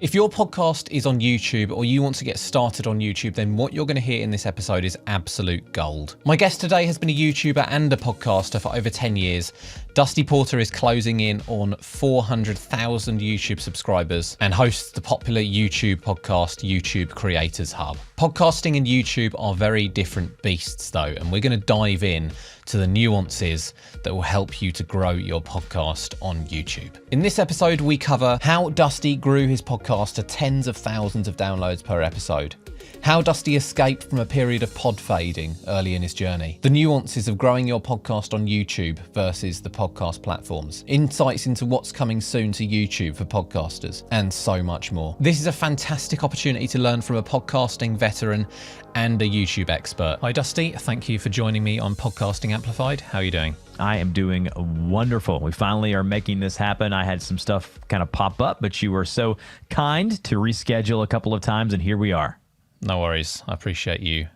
If your podcast is on YouTube or you want to get started on YouTube, then what you're going to hear in this episode is absolute gold. My guest today has been a YouTuber and a podcaster for over 10 years. Dusty Porter is closing in on 400,000 YouTube subscribers and hosts the popular YouTube podcast, YouTube Creators Hub. Podcasting and YouTube are very different beasts though, and we're going to dive in to the nuances that will help you to grow your podcast on YouTube. In this episode, we cover how Dusty grew his podcast to tens of thousands of downloads per episode, how Dusty escaped from a period of podfading early in his journey, the nuances of growing your podcast on YouTube versus the podcast platforms, insights into what's coming soon to YouTube for podcasters, and so much more. This is a fantastic opportunity to learn from a podcasting veteran and a YouTube expert. Hi Dusty, thank you for joining me on Podcasting Amplified. How are you doing? I am doing wonderful. We finally are making this happen. I had some stuff kind of pop up, but you were so kind to reschedule a couple of times, and here we are. No worries. I appreciate you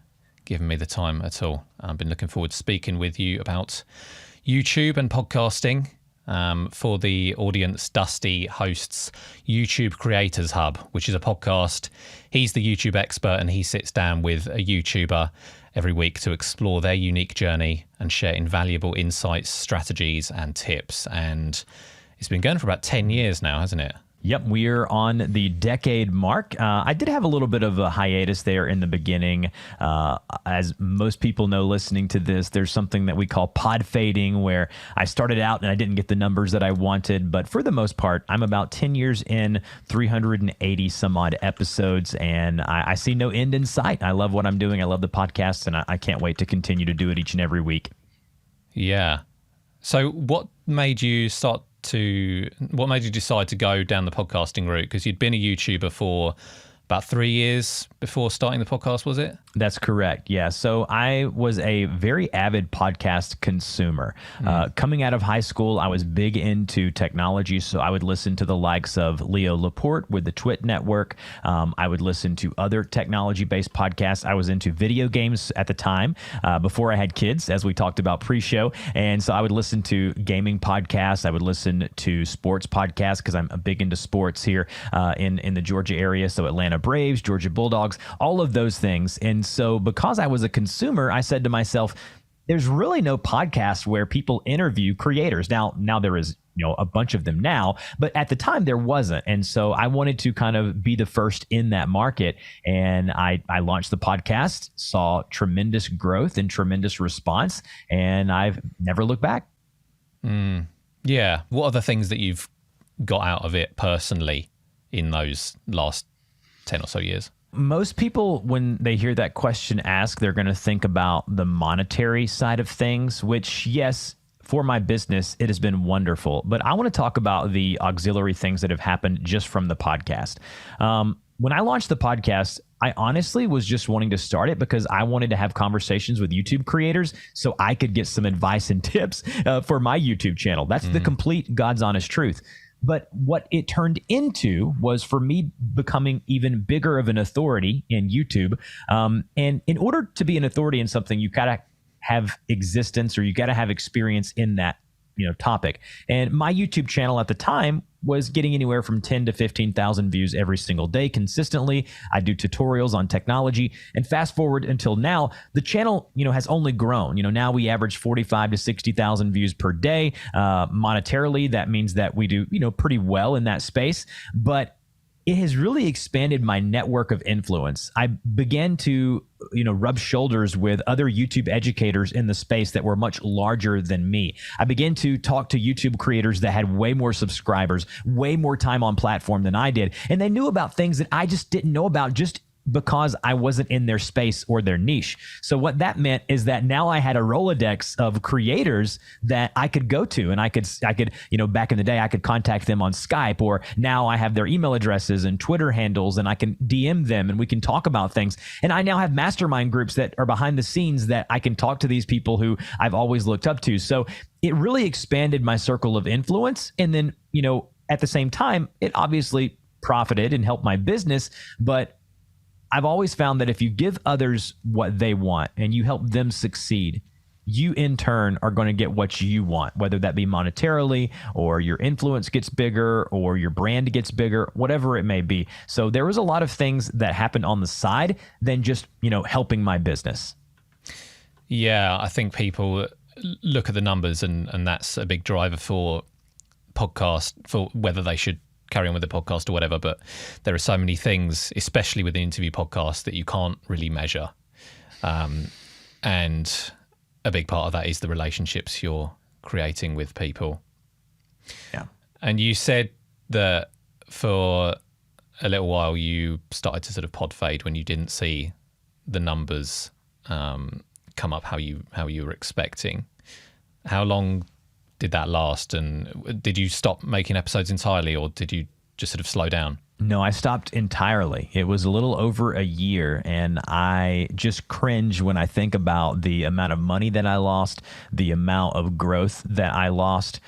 giving me the time at all. I've been looking forward to speaking with you about YouTube and podcasting. For the audience, Dusty hosts YouTube Creators Hub, which is a podcast. He's the YouTube expert and he sits down with a YouTuber every week to explore their unique journey and share invaluable insights, strategies, and tips. And it's been going for about 10 years now, hasn't it? Yep, we're on the decade mark. I did have a little bit of a hiatus there in the beginning. As most people know listening to this, there's something that we call podfading, where I started out and I didn't get the numbers that I wanted. But for the most part, I'm about 10 years in, 380 some odd episodes, and I see no end in sight. I love what I'm doing. I love the podcast, and I can't wait to continue to do it each and every week. Yeah. So what made you decide to go down the podcasting route? Because you'd been a YouTuber for about 3 years before starting the podcast, was it? That's correct. Yeah. So I was a very avid podcast consumer. Coming out of high school, I was big into technology. So I would listen to the likes of Leo Laporte with the Twit Network. I would listen to other technology-based podcasts. I was into video games at the time, before I had kids, as we talked about pre-show. And so I would listen to gaming podcasts. I would listen to sports podcasts because I'm big into sports here in the Georgia area. So Atlanta Braves, Georgia Bulldogs, all of those things. And so because I was a consumer, I said to myself, there's really no podcast where people interview creators. Now there is, a bunch of them now, but at the time there wasn't. And so I wanted to kind of be the first in that market. And I launched the podcast, saw tremendous growth and tremendous response, and I've never looked back. Yeah. What are the things that you've got out of it personally in those last 10 or so years? Most people, when they hear that question asked, they're going to think about the monetary side of things, which, yes, for my business, it has been wonderful. But I want to talk about the auxiliary things that have happened just from the podcast. When I launched the podcast, I honestly was just wanting to start it because I wanted to have conversations with YouTube creators so I could get some advice and tips for my YouTube channel. That's the complete God's honest truth. But what it turned into was for me becoming even bigger of an authority in YouTube. And in order to be an authority in something, you got to have existence, or you got to have experience in that topic. And my YouTube channel at the time was getting anywhere from 10 to 15,000 views every single day consistently. I do tutorials on technology, and fast forward until now, the channel, has only grown. Now we average 45 to 60,000 views per day. Monetarily, that means that we do, pretty well in that space, but it has really expanded my network of influence. I began to, rub shoulders with other YouTube educators in the space that were much larger than me. I began to talk to YouTube creators that had way more subscribers, way more time on platform than I did. And they knew about things that I just didn't know about, just because I wasn't in their space or their niche. So what that meant is that now I had a Rolodex of creators that I could go to, and I could, back in the day, I could contact them on Skype, or now I have their email addresses and Twitter handles, and I can DM them and we can talk about things. And I now have mastermind groups that are behind the scenes that I can talk to these people who I've always looked up to. So it really expanded my circle of influence. And then, at the same time, it obviously profited and helped my business, but I've always found that if you give others what they want and you help them succeed, you in turn are going to get what you want, whether that be monetarily or your influence gets bigger or your brand gets bigger, whatever it may be. So there was a lot of things that happened on the side than just, helping my business. Yeah, I think people look at the numbers and that's a big driver for podcast, for whether they should carry on with the podcast or whatever. But there are so many things, especially with an interview podcast, that you can't really measure. And a big part of that is the relationships you're creating with people. Yeah. And you said that for a little while you started to sort of pod fade when you didn't see the numbers come up how you were expecting. How long did that last? And did you stop making episodes entirely, or did you just sort of slow down? No, I stopped entirely. It was a little over a year, and I just cringe when I think about the amount of money that I lost, the amount of growth that I lost.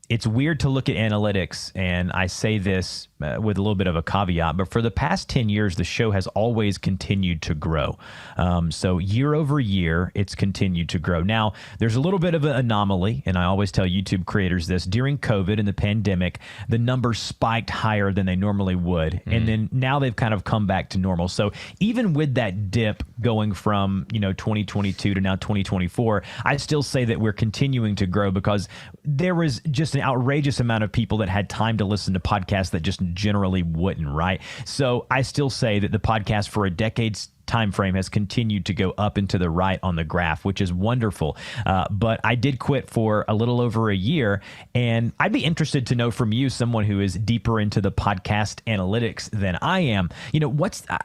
It's weird to look at analytics, and I say this with a little bit of a caveat, but for the past 10 years, the show has always continued to grow. So year over year, it's continued to grow. Now, there's a little bit of an anomaly, and I always tell YouTube creators this. During COVID and the pandemic, the numbers spiked higher than they normally would, and then now they've kind of come back to normal. So even with that dip going from 2022 to now 2024, I still say that we're continuing to grow because there was just an outrageous amount of people that had time to listen to podcasts that just generally wouldn't, right? So I still say that the podcast for a decade's time frame has continued to go up and to the right on the graph, which is wonderful. But I did quit for a little over a year, and I'd be interested to know from you, someone who is deeper into the podcast analytics than I am.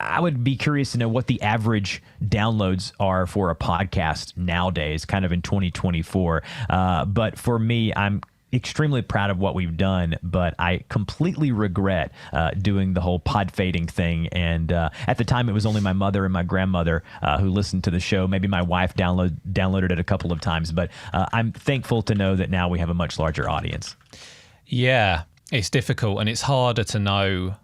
I would be curious to know what the average downloads are for a podcast nowadays, kind of in 2024. But for me, I'm extremely proud of what we've done, but I completely regret doing the whole pod fading thing. And at the time, it was only my mother and my grandmother who listened to the show. Maybe my wife downloaded it a couple of times, but I'm thankful to know that now we have a much larger audience. Yeah, it's difficult, and it's harder to know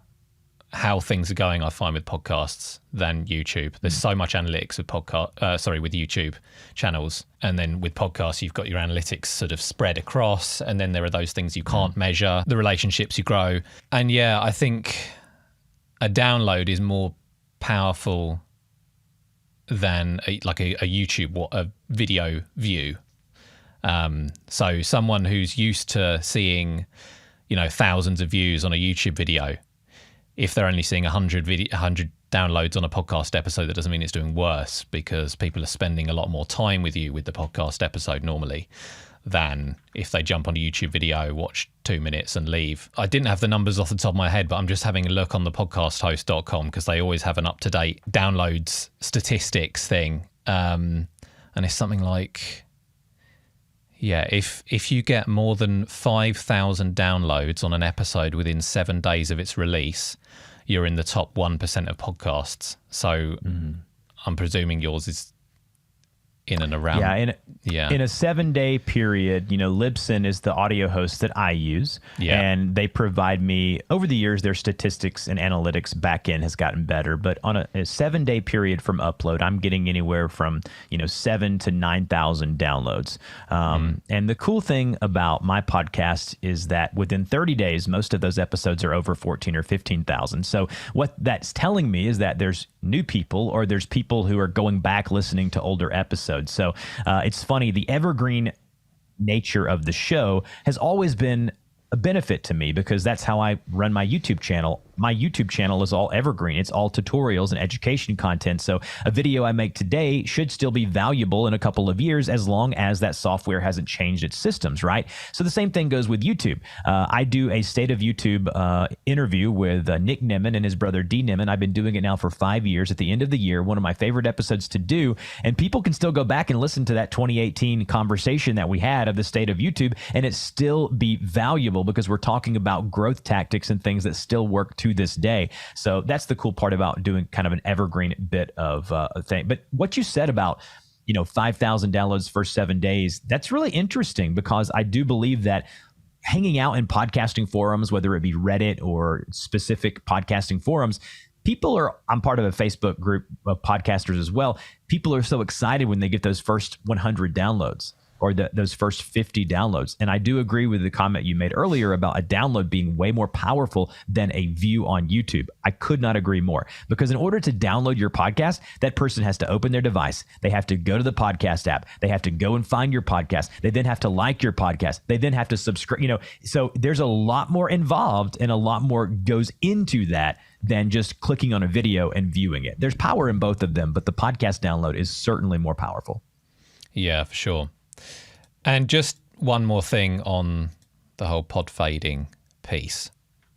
how things are going, I find, with podcasts than YouTube. There's so much analytics with YouTube channels, and then with podcasts you've got your analytics sort of spread across, and then there are those things you can't measure, the relationships you grow. And yeah, I think a download is more powerful than a YouTube, a video view. So someone who's used to seeing thousands of views on a YouTube video, if they're only seeing 100 downloads on a podcast episode, that doesn't mean it's doing worse, because people are spending a lot more time with you with the podcast episode normally than if they jump on a YouTube video, watch 2 minutes and leave. I didn't have the numbers off the top of my head, but I'm just having a look on the podcasthost.com because they always have an up-to-date downloads statistics thing. And it's something like, if you get more than 5,000 downloads on an episode within 7 days of its release, you're in the top 1% of podcasts. So I'm presuming yours is in and around. In a 7-day period, Libsyn is the audio host that I use, and they provide me, over the years, their statistics and analytics backend has gotten better, but on a 7-day period from upload, I'm getting anywhere from 7 to 9,000 downloads. And the cool thing about my podcast is that within 30 days, most of those episodes are over 14 or 15,000. So what that's telling me is that there's new people, or there's people who are going back listening to older episodes. So it's funny, the evergreen nature of the show has always been a benefit to me, because that's how I run my YouTube channel. My YouTube channel is all evergreen. It's all tutorials and education content. So a video I make today should still be valuable in a couple of years, as long as that software hasn't changed its systems, right? So the same thing goes with YouTube. I do a State of YouTube interview with Nick Nimmin and his brother D Nimmin. I've been doing it now for 5 years. At the end of the year, one of my favorite episodes to do, and people can still go back and listen to that 2018 conversation that we had of the state of YouTube, and it still be valuable, because we're talking about growth tactics and things that still work to this day. So that's the cool part about doing kind of an evergreen bit of a thing. But what you said about 5,000 downloads for 7 days, that's really interesting, because I do believe that hanging out in podcasting forums, whether it be Reddit or specific podcasting forums, I'm part of a Facebook group of podcasters as well. People are so excited when they get those first 100 downloads or those first 50 downloads. And I do agree with the comment you made earlier about a download being way more powerful than a view on YouTube. I could not agree more, because in order to download your podcast, that person has to open their device. They have to go to the podcast app. They have to go and find your podcast. They then have to like your podcast. They then have to subscribe, so there's a lot more involved and a lot more goes into that than just clicking on a video and viewing it. There's power in both of them, but the podcast download is certainly more powerful. Yeah, for sure. And just one more thing on the whole pod fading piece.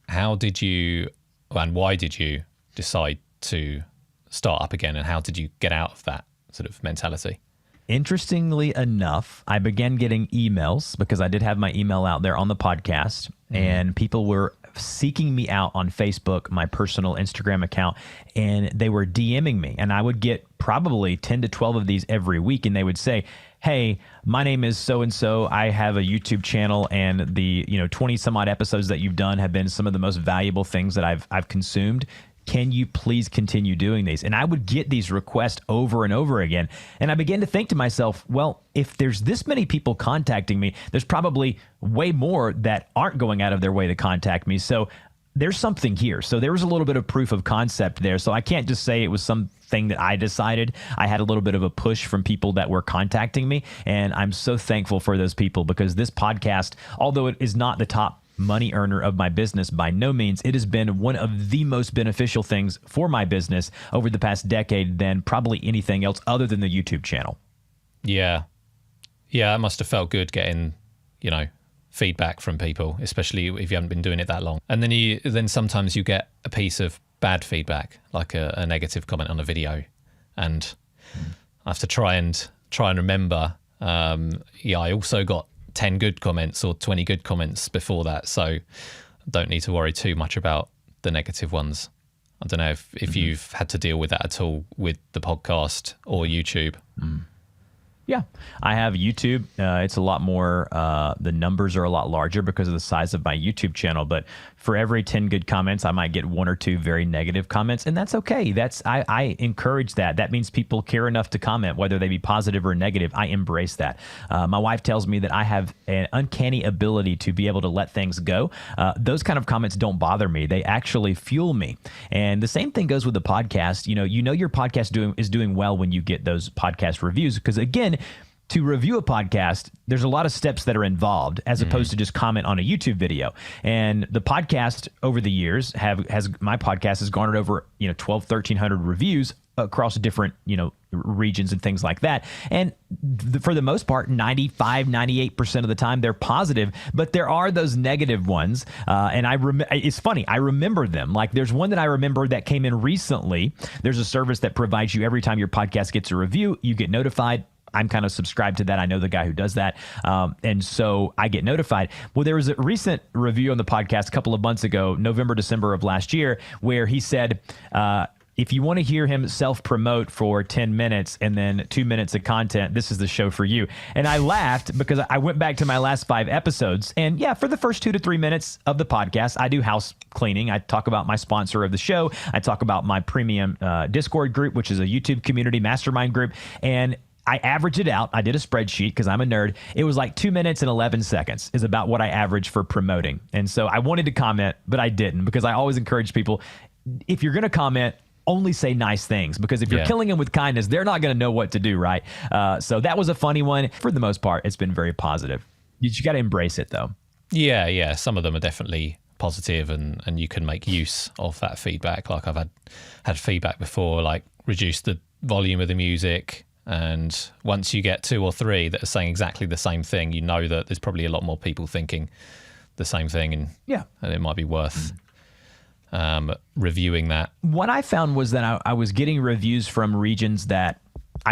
How did you, and why did you decide to start up again, and how did you get out of that sort of mentality? Interestingly enough, I began getting emails because I did have my email out there on the podcast, and people were seeking me out on Facebook, my personal Instagram account, and they were DMing me. And I would get probably 10 to 12 of these every week, and they would say, hey, my name is so-and-so. I have a YouTube channel, and the 20 some odd episodes that you've done have been some of the most valuable things that I've consumed. Can you please continue doing these? And I would get these requests over and over again. And I began to think to myself, well, if there's this many people contacting me, there's probably way more that aren't going out of their way to contact me. So there's something here. So there was a little bit of proof of concept there. So I can't just say it was something that I decided. I had a little bit of a push from people that were contacting me. And I'm so thankful for those people, because this podcast, although it is not the top money earner of my business, by no means, it has been one of the most beneficial things for my business over the past decade than probably anything else other than the YouTube channel. Yeah. It must have felt good getting, feedback from people, especially if you haven't been doing it that long. And then sometimes you get a piece of bad feedback, like a negative comment on a video, and I have to try and remember. I also got 10 good comments or 20 good comments before that, so don't need to worry too much about the negative ones. I don't know if you've had to deal with that at all with the podcast or YouTube. Yeah, I have YouTube. It's a lot more, the numbers are a lot larger because of the size of my YouTube channel. But for every 10 good comments, I might get 1 or 2 very negative comments. And that's okay. I encourage that. That means people care enough to comment, whether they be positive or negative. I embrace that. My wife tells me that I have an uncanny ability to be able to let things go. Those kind of comments don't bother me. They actually fuel me. And the same thing goes with the podcast. Your podcast is doing well when you get those podcast reviews, because again, to review a podcast, there's a lot of steps that are involved as opposed to just comment on a YouTube video. And the podcast over the years my podcast has garnered over 1,200-1,300 reviews across different regions and things like that. And for the most part, 95-98% of the time they're positive, but there are those negative ones. And it's funny, I remember them. Like there's one that I remember that came in recently. There's a service that provides you, every time your podcast gets a review, you get notified. I'm kind of subscribed to that. I know the guy who does that. And so I get notified. Well, there was a recent review on the podcast a couple of months ago, November, December of last year, where he said, if you want to hear him self-promote for 10 minutes and then 2 minutes of content, this is the show for you. And I laughed because I went back to my last 5 episodes. And yeah, for the first 2 to 3 minutes of the podcast, I do house cleaning. I talk about my sponsor of the show. I talk about my premium Discord group, which is a YouTube community mastermind group. And I average it out. I did a spreadsheet because I'm a nerd. It was like 2 minutes and 11 seconds is about what I average for promoting. And so I wanted to comment, but I didn't, because I always encourage people, if you're going to comment, only say nice things, because if you're killing them with kindness, they're not going to know what to do, right? So that was a funny one. For the most part, it's been very positive. You got to embrace it, though. Yeah. Some of them are definitely positive, and you can make use of that feedback. Like I've had feedback before, like reduce the volume of the music. And once you get 2 or 3 that are saying exactly the same thing, you know that there's probably a lot more people thinking the same thing, and it might be worth reviewing that. What I found was that I was getting reviews from regions that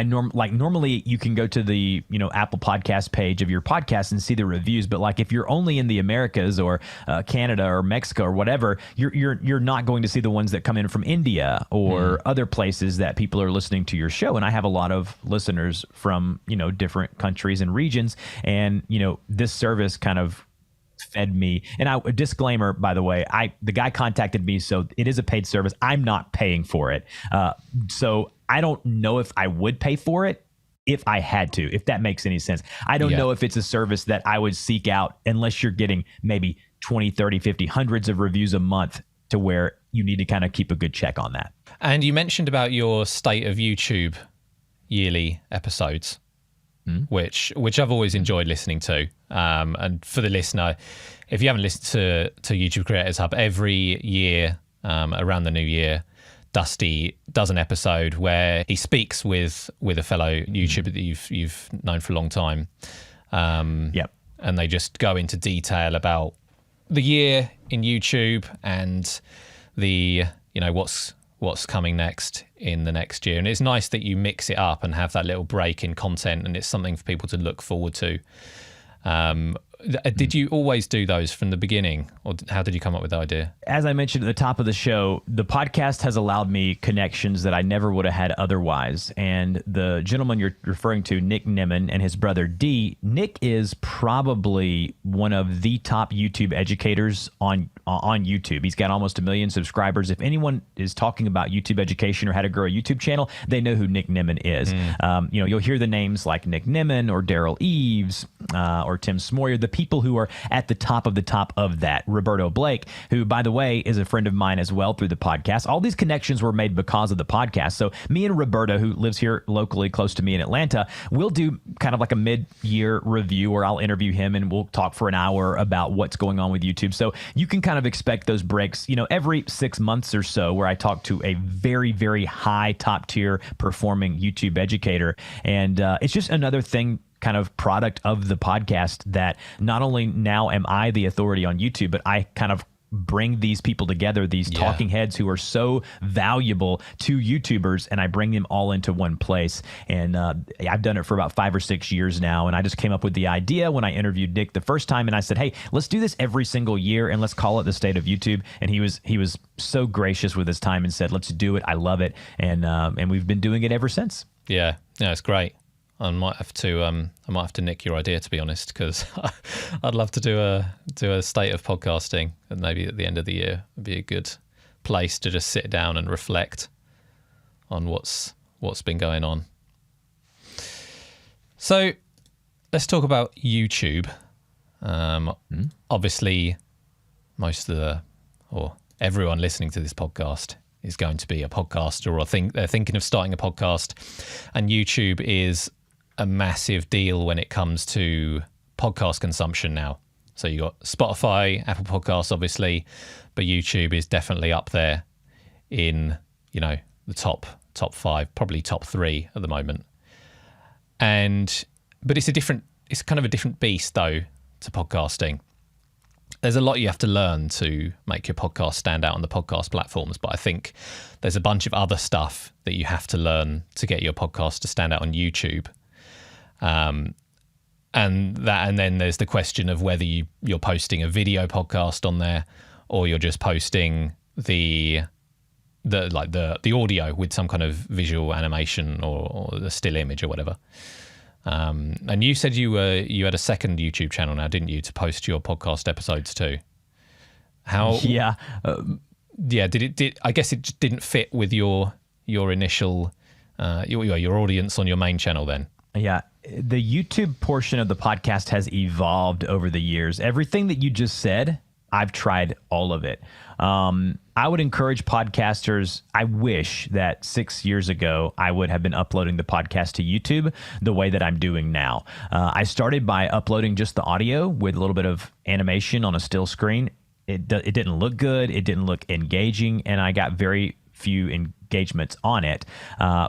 normally you can go to the Apple Podcast page of your podcast and see the reviews, but like if you're only in the Americas or Canada or Mexico or whatever, you're not going to see the ones that come in from India or other places that people are listening to your show. And I have a lot of listeners from different countries and regions, and this service kind of fed me. And a disclaimer, by the way, the guy contacted me, so it is a paid service. I'm not paying for it. So I don't know if I would pay for it if I had to, if that makes any sense. I don't know if it's a service that I would seek out unless you're getting maybe 20, 30, 50, hundreds of reviews a month to where you need to kind of keep a good check on that. And you mentioned about your State of YouTube yearly episodes, which I've always enjoyed listening to. And for the listener, if you haven't listened to YouTube Creators Hub, every year around the new year, Dusty does an episode where he speaks with a fellow YouTuber that you've known for a long time. And they just go into detail about the year in YouTube and the, what's coming next in the next year. And it's nice that you mix it up and have that little break in content, and it's something for people to look forward to. Did you always do those from the beginning, or how did you come up with the idea? As I mentioned at the top of the show, the podcast has allowed me connections that I never would have had otherwise. And the gentleman you're referring to, Nick Nimmin, and his brother D, Nick is probably one of the top YouTube educators on YouTube. He's got almost 1 million subscribers. If anyone is talking about YouTube education or how to grow a YouTube channel, they know who Nick Nimmin is. You'll hear the names like Nick Nimmin or Daryl Eves or Tim Smoyer, the people who are at the top of that. Roberto Blake, who, by the way, is a friend of mine as well through the podcast. All these connections were made because of the podcast. So me and Roberto, who lives here locally close to me in Atlanta, we'll do kind of like a mid-year review where I'll interview him and we'll talk for an hour about what's going on with YouTube. So you can kind of expect those breaks, every 6 months or so, where I talk to a very, very high top tier performing YouTube educator. And it's just another thing, kind of product of the podcast, that not only now am I the authority on YouTube, but I kind of bring these people together, these talking heads who are so valuable to YouTubers, and I bring them all into one place. And I've done it for about 5 or 6 years now. And I just came up with the idea when I interviewed Nick the first time, and I said, hey, let's do this every single year and let's call it the State of YouTube. And he was so gracious with his time and said, let's do it. I love it. And we've been doing it ever since. Yeah, it's great. I might have to nick your idea, to be honest, because I'd love to do a state of podcasting, and maybe at the end of the year would be a good place to just sit down and reflect on what's been going on. So let's talk about YouTube. Obviously, everyone listening to this podcast is going to be a podcaster, or they're thinking of starting a podcast, and YouTube is a massive deal when it comes to podcast consumption now. So you got Spotify, Apple Podcasts, obviously, but YouTube is definitely up there in, the top 5, probably top 3 at the moment. But it's kind of a different beast though to podcasting. There's a lot you have to learn to make your podcast stand out on the podcast platforms, but I think there's a bunch of other stuff that you have to learn to get your podcast to stand out on YouTube. And then there's the question of whether you're posting a video podcast on there, or you're just posting the audio with some kind of visual animation or the still image or whatever. And you said you had a second YouTube channel now, didn't you, to post your podcast episodes to? How? Yeah. I guess it just didn't fit with your initial your audience on your main channel then. Yeah. The YouTube portion of the podcast has evolved over the years. Everything that you just said, I've tried all of it. I would encourage podcasters. I wish that 6 years ago I would have been uploading the podcast to YouTube the way that I'm doing now. I started by uploading just the audio with a little bit of animation on a still screen. It didn't look good. It didn't look engaging, and I got very few engagements on it.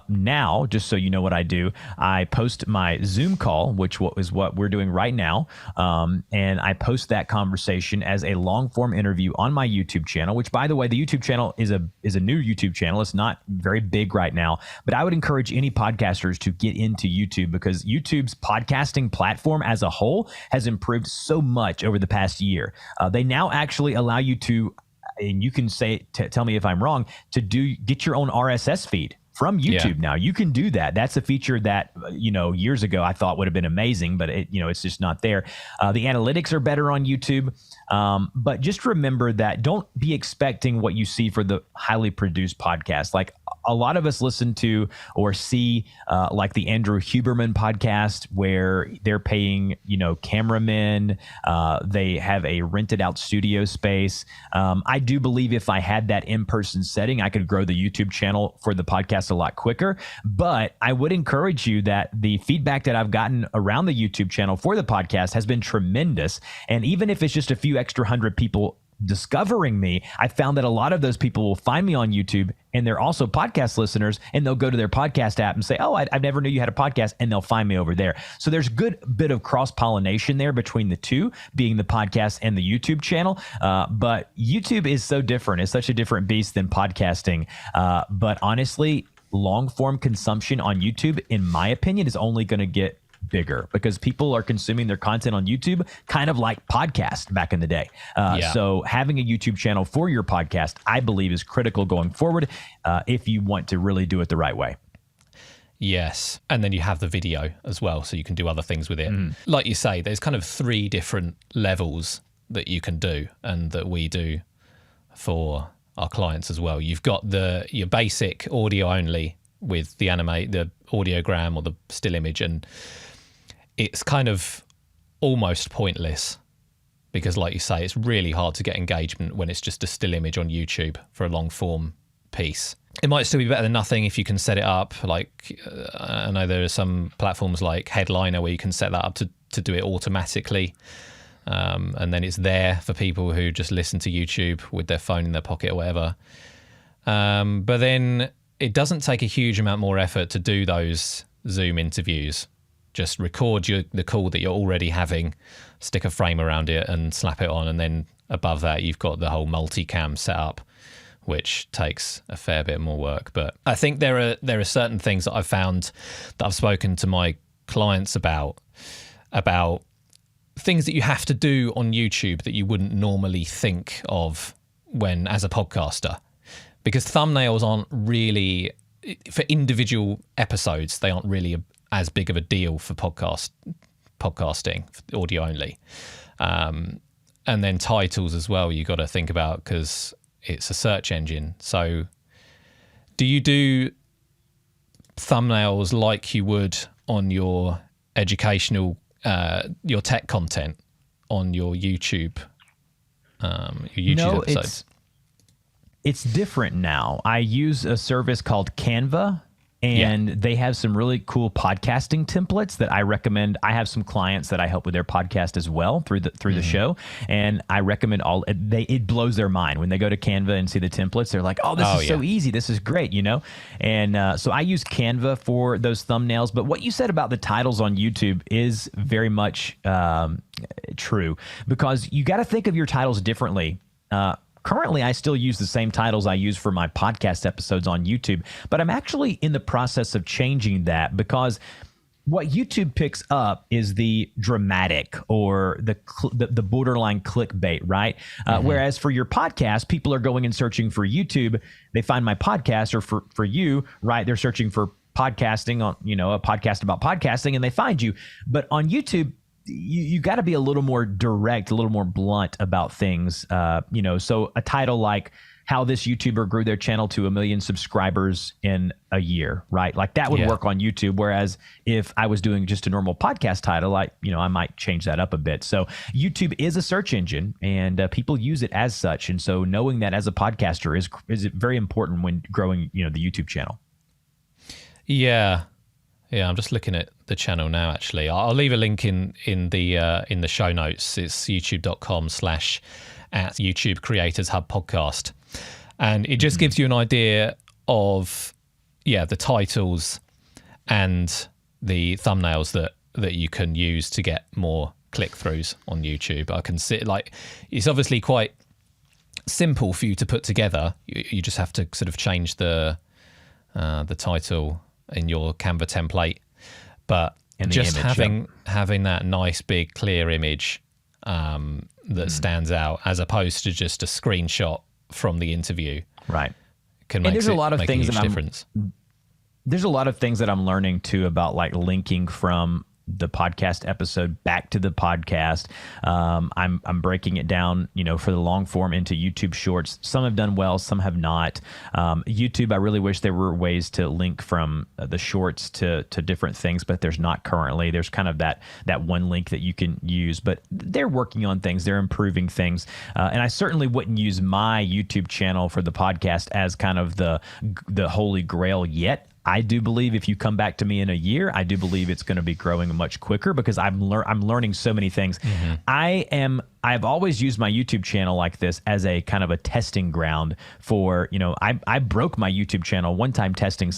Now, just so you know what I do, I post my Zoom call, which is what we're doing right now. And I post that conversation as a long form interview on my YouTube channel, which, by the way, the YouTube channel is a new YouTube channel. It's not very big right now, but I would encourage any podcasters to get into YouTube, because YouTube's podcasting platform as a whole has improved so much over the past year. They now actually allow you to, and you can tell me if I'm wrong, to get your own RSS feed from YouTube now. You can do that. That's a feature that, years ago I thought would have been amazing, but it's just not there. The analytics are better on YouTube. But just remember that don't be expecting what you see for the highly produced podcast. Like a lot of us listen to or see like the Andrew Huberman podcast where they're paying, cameramen. They have a rented out studio space. I do believe if I had that in-person setting, I could grow the YouTube channel for the podcast a lot quicker. But I would encourage you that the feedback that I've gotten around the YouTube channel for the podcast has been tremendous. And even if it's just a few extra hundred people discovering me, I found that a lot of those people will find me on YouTube and they're also podcast listeners, and they'll go to their podcast app and say, oh, I never knew you had a podcast, and they'll find me over there. So there's a good bit of cross-pollination there between the two, being the podcast and the YouTube channel. But YouTube is so different. It's such a different beast than podcasting. But honestly, long-form consumption on YouTube, in my opinion, is only going to get bigger because people are consuming their content on YouTube kind of like podcast back in the day. So having a YouTube channel for your podcast, I believe, is critical going forward if you want to really do it the right way. Yes. And then you have the video as well, so you can do other things with it. Like you say, there's kind of 3 different levels that you can do and that we do for our clients as well. You've got your basic audio only with the audiogram or the still image, and it's kind of almost pointless because, like you say, it's really hard to get engagement when it's just a still image on YouTube for a long form piece. It might still be better than nothing if you can set it up. Like I know there are some platforms like Headliner where you can set that up to do it automatically. And then it's there for people who just listen to YouTube with their phone in their pocket or whatever. But then it doesn't take a huge amount more effort to do those Zoom interviews. Just record the call that you're already having, stick a frame around it and slap it on. And then above that, you've got the whole multicam setup, which takes a fair bit more work. But I think there are certain things that I've found that I've spoken to my clients about things that you have to do on YouTube that you wouldn't normally think of when as a podcaster. Because thumbnails aren't really, for individual episodes, they aren't really as big of a deal for podcasting, audio only. And then titles as well, you got to think about because it's a search engine. So do you do thumbnails like you would on your educational, your tech content on your YouTube episodes? It's different now. I use a service called Canva, and they have some really cool podcasting templates that I recommend. I have some clients that I help with their podcast as well through the show, and I recommend it blows their mind when they go to Canva and see the templates. They're like, "Oh, this is so easy. This is great," And so I use Canva for those thumbnails. But what you said about the titles on YouTube is very much true because you got to think of your titles differently. Currently, I still use the same titles I use for my podcast episodes on YouTube, but I'm actually in the process of changing that because what YouTube picks up is the dramatic or the borderline clickbait, right? Whereas for your podcast, people are going and searching for YouTube. They find my podcast, or for you, right? They're searching for podcasting on, a podcast about podcasting, and they find you. But on YouTube, you got to be a little more direct, a little more blunt about things. So a title like how this YouTuber grew their channel to 1 million subscribers in a year, right? Like that would work on YouTube. Whereas if I was doing just a normal podcast title, I might change that up a bit. So YouTube is a search engine and people use it as such. And so knowing that as a podcaster is very important when growing, the YouTube channel. Yeah. Yeah, I'm just looking at the channel now, actually. I'll leave a link in the show notes. It's youtube.com/@YouTube Creators Hub Podcast. And it just gives you an idea of, the titles and the thumbnails that you can use to get more click-throughs on YouTube. I can see, it's obviously quite simple for you to put together. You just have to sort of change the title in your Canva template, but just having that nice big clear image that stands out as opposed to just a screenshot from the interview, right? Can make there's a lot of things that difference. There's a lot of things that I'm learning too about like linking from the podcast episode back to the podcast. I'm breaking it down, for the long form into YouTube shorts. Some have done well, some have not. YouTube, I really wish there were ways to link from the shorts to different things, but there's not currently. There's kind of that one link that you can use, but they're working on things. They're improving things. And I certainly wouldn't use my YouTube channel for the podcast as kind of the holy grail yet. I do believe if you come back to me in a year, I do believe it's going to be growing much quicker because I'm learning so many things. I've always used my YouTube channel like this as a kind of a testing ground for, I broke my YouTube channel one time testing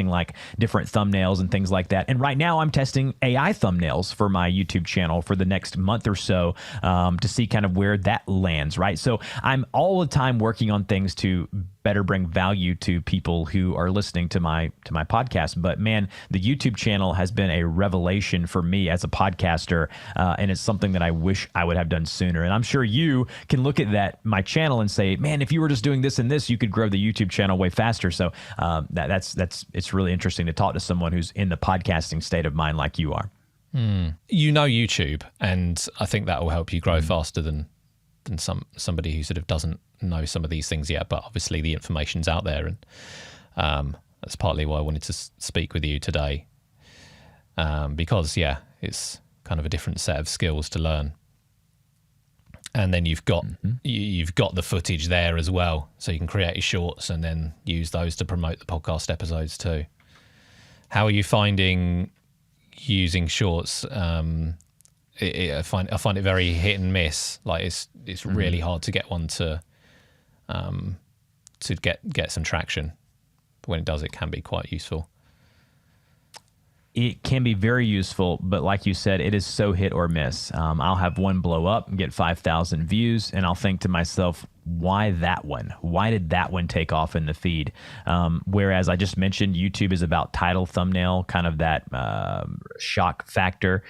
like different thumbnails and things like that. And right now I'm testing AI thumbnails for my YouTube channel for the next month or so to see kind of where that lands, right? So I'm all the time working on things to better bring value to people who are listening to my podcast. But man, the YouTube channel has been a revelation for me as a podcaster, and it's something that I wish I would have done sooner. And I'm sure you can look at my channel and say, man, if you were just doing this and this, you could grow the YouTube channel way faster. So it's really interesting to talk to someone who's in the podcasting state of mind like you are. YouTube, and I think that will help you grow faster than somebody who sort of doesn't know some of these things yet. But obviously the information's out there, and that's partly why I wanted to speak with you today, because it's kind of a different set of skills to learn. And then you've got the footage there as well, so you can create your shorts and then use those to promote the podcast episodes too. How are you finding using shorts? I find it very hit and miss. Like it's really hard to get one to get some traction. When it does, it can be quite useful. It can be very useful, but like you said, it is so hit or miss. I'll have one blow up and get 5,000 views, and I'll think to myself, why that one? Why did that one take off in the feed? Whereas I just mentioned YouTube is about title, thumbnail, kind of that shock factor.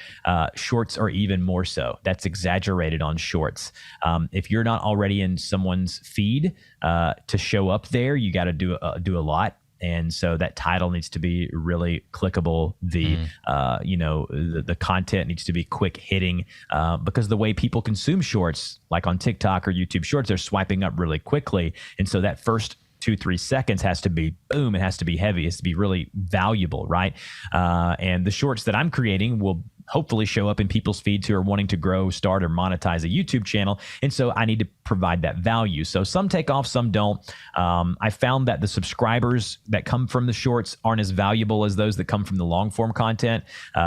Shorts are even more so. That's exaggerated on shorts. If you're not already in someone's feed to show up there, you got to do a lot. And so that title needs to be really clickable. The content needs to be quick hitting because the way people consume shorts, like on TikTok or YouTube Shorts, they're swiping up really quickly. And so that first 2-3 seconds has to be boom. It has to be heavy. It has to be really valuable, right? And the shorts that I'm creating will hopefully show up in people's feeds who are wanting to grow, start, or monetize a YouTube channel. And so I need to provide that value. So some take off, some don't. I found that the subscribers that come from the shorts aren't as valuable as those that come from the long form content,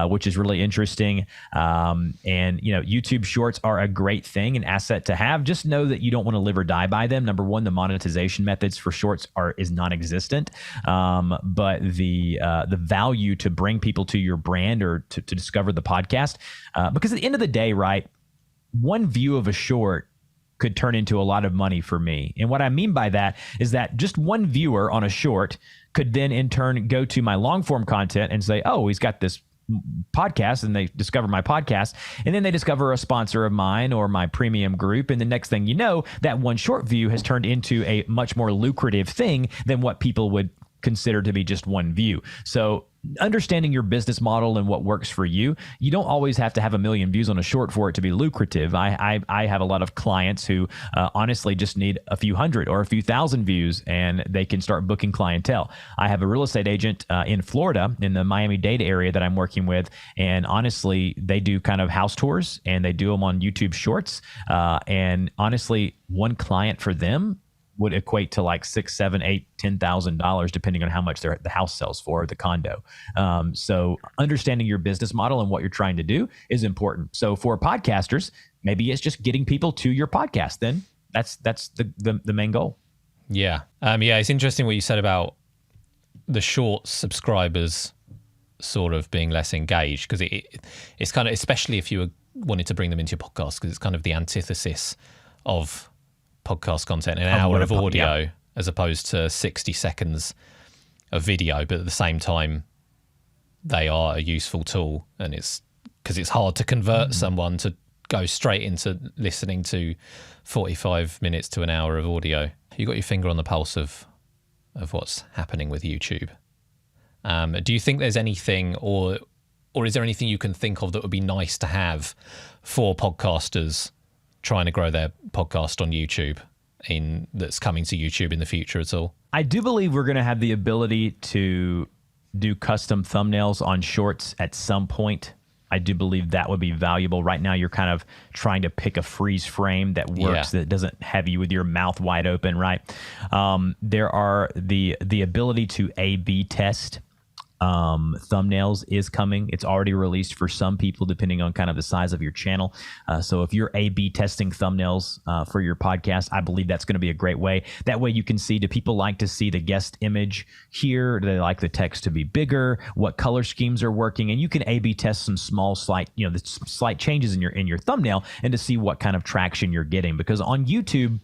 which is really interesting. And YouTube shorts are a great thing, an asset to have. Just know that you don't want to live or die by them. Number one, the monetization methods for shorts is non-existent. But the value to bring people to your brand or to discover the podcast, because at the end of the day, right, one view of a short could turn into a lot of money for me. And what I mean by that is that just one viewer on a short could then in turn go to my long form content and say, oh, he's got this podcast, and they discover my podcast, and then they discover a sponsor of mine or my premium group, and the next thing you know, that one short view has turned into a much more lucrative thing than what people would consider to be just one view. So understanding your business model and what works for you, you don't always have to have 1 million views on a short for it to be lucrative. I have a lot of clients who honestly just need a few hundred or a few thousand views, and they can start booking clientele. I have a real estate agent in Florida, in the Miami-Dade area that I'm working with, and honestly, they do kind of house tours, and they do them on YouTube Shorts. And honestly, one client for them would equate to like $6,000, $7,000, $8,000, $10,000, depending on how much the house sells for, the condo. So understanding your business model and what you're trying to do is important. So for podcasters, maybe it's just getting people to your podcast. Then that's the main goal. Yeah. It's interesting what you said about the short subscribers sort of being less engaged, because it's kind of, especially if you wanted to bring them into your podcast, because it's kind of the antithesis of podcast content, an hour of audio as opposed to 60 seconds of video, but at the same time they are a useful tool, and it's because it's hard to convert someone to go straight into listening to 45 minutes to an hour of audio. You got your finger on the pulse of what's happening with YouTube. Do you think there's anything, or is there anything you can think of that would be nice to have for podcasters trying to grow their podcast on YouTube that's coming to YouTube in the future at all? I do believe we're going to have the ability to do custom thumbnails on shorts at some point. I do believe that would be valuable. Right now, you're kind of trying to pick a freeze frame that works, that doesn't have you with your mouth wide open, right? There are the ability to A/B test thumbnails is coming. It's already released for some people, depending on kind of the size of your channel. So if you're A/B testing thumbnails for your podcast, I believe that's going to be a great way. That way you can see, do people like to see the guest image here? Do they like the text to be bigger? What color schemes are working? And you can A/B test some slight changes in your thumbnail, and to see what kind of traction you're getting. Because on YouTube,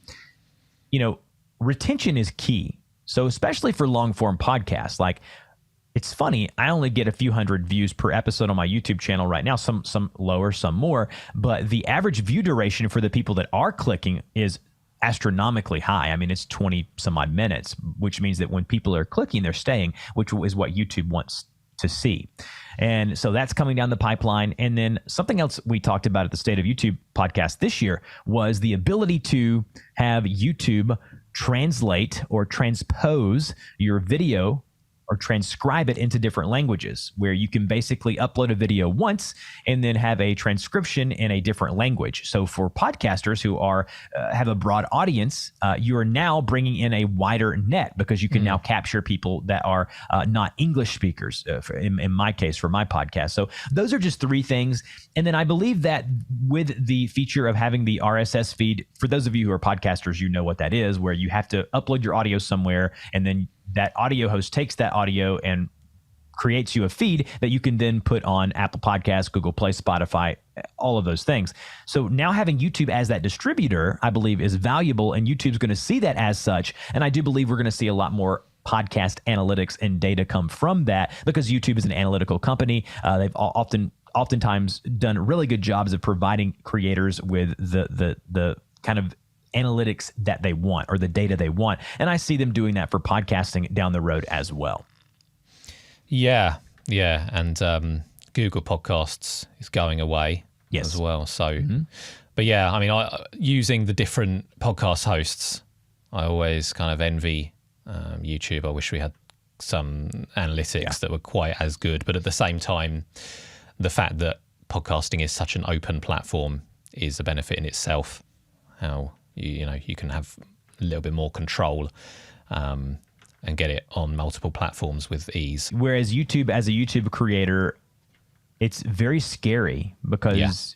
retention is key. So especially for long form podcasts, like, it's funny, I only get a few hundred views per episode on my YouTube channel right now, some lower, some more, but the average view duration for the people that are clicking is astronomically high. I mean, it's 20 some odd minutes, which means that when people are clicking, they're staying, which is what YouTube wants to see. And so that's coming down the pipeline. And then something else we talked about at the State of YouTube podcast this year was the ability to have YouTube translate or transpose your video or transcribe it into different languages, where you can basically upload a video once and then have a transcription in a different language. So for podcasters who have a broad audience, you are now bringing in a wider net, because you can now capture people that are not English speakers, in my case, for my podcast. So those are just three things. And then I believe that with the feature of having the RSS feed, for those of you who are podcasters, you know what that is, where you have to upload your audio somewhere, and then that audio host takes that audio and creates you a feed that you can then put on Apple Podcasts, Google Play, Spotify, all of those things. So now having YouTube as that distributor, I believe, is valuable, and YouTube's going to see that as such. And I do believe we're going to see a lot more podcast analytics and data come from that, because YouTube is an analytical company. They've oftentimes done really good jobs of providing creators with the kind of analytics that they want, or the data they want. And I see them doing that for podcasting down the road as well. Yeah. And Google Podcasts is going away as well. So, but yeah, I mean, using the different podcast hosts, I always kind of envy YouTube. I wish we had some analytics that were quite as good. But at the same time, the fact that podcasting is such an open platform is a benefit in itself. How you can have a little bit more control and get it on multiple platforms with ease. Whereas YouTube, as a YouTube creator, it's very scary, because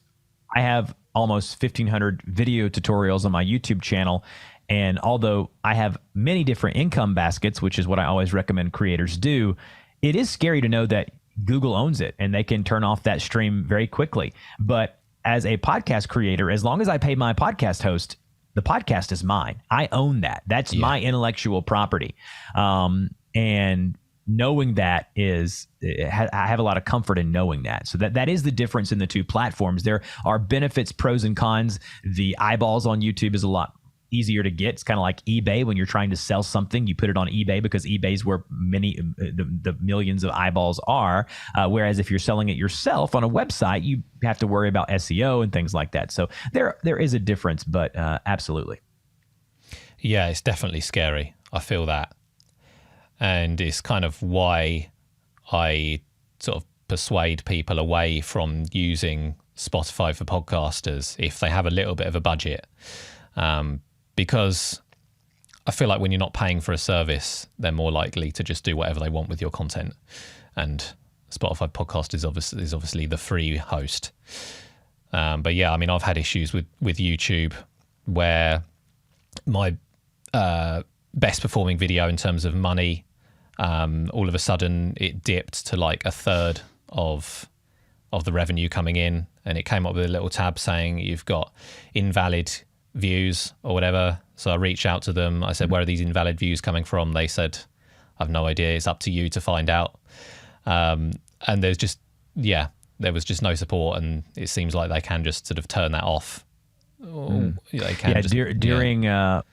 I have almost 1,500 video tutorials on my YouTube channel. And although I have many different income baskets, which is what I always recommend creators do, it is scary to know that Google owns it and they can turn off that stream very quickly. But as a podcast creator, as long as I pay my podcast host, the podcast is mine. I own that. That's my intellectual property. And knowing that I have a lot of comfort in knowing that. So that is the difference in the two platforms. There are benefits, pros and cons. The eyeballs on YouTube is a lot easier to get. It's kind of like eBay. When you're trying to sell something, you put it on eBay, because eBay's where the millions of eyeballs are. Whereas if you're selling it yourself on a website, you have to worry about SEO and things like that. So there is a difference, but absolutely. Yeah, it's definitely scary. I feel that. And it's kind of why I sort of persuade people away from using Spotify for podcasters if they have a little bit of a budget. Because I feel like when you're not paying for a service, they're more likely to just do whatever they want with your content. And Spotify podcast is obviously the free host. But yeah, I mean, I've had issues with YouTube where my best performing video in terms of money, all of a sudden it dipped to like a third of the revenue coming in, and it came up with a little tab saying you've got invalid views or whatever. So I reached out to them. I said, where are these invalid views coming from? They said, I've no idea. It's up to you to find out. And there was just no support, and it seems like they can just sort of turn that off. They can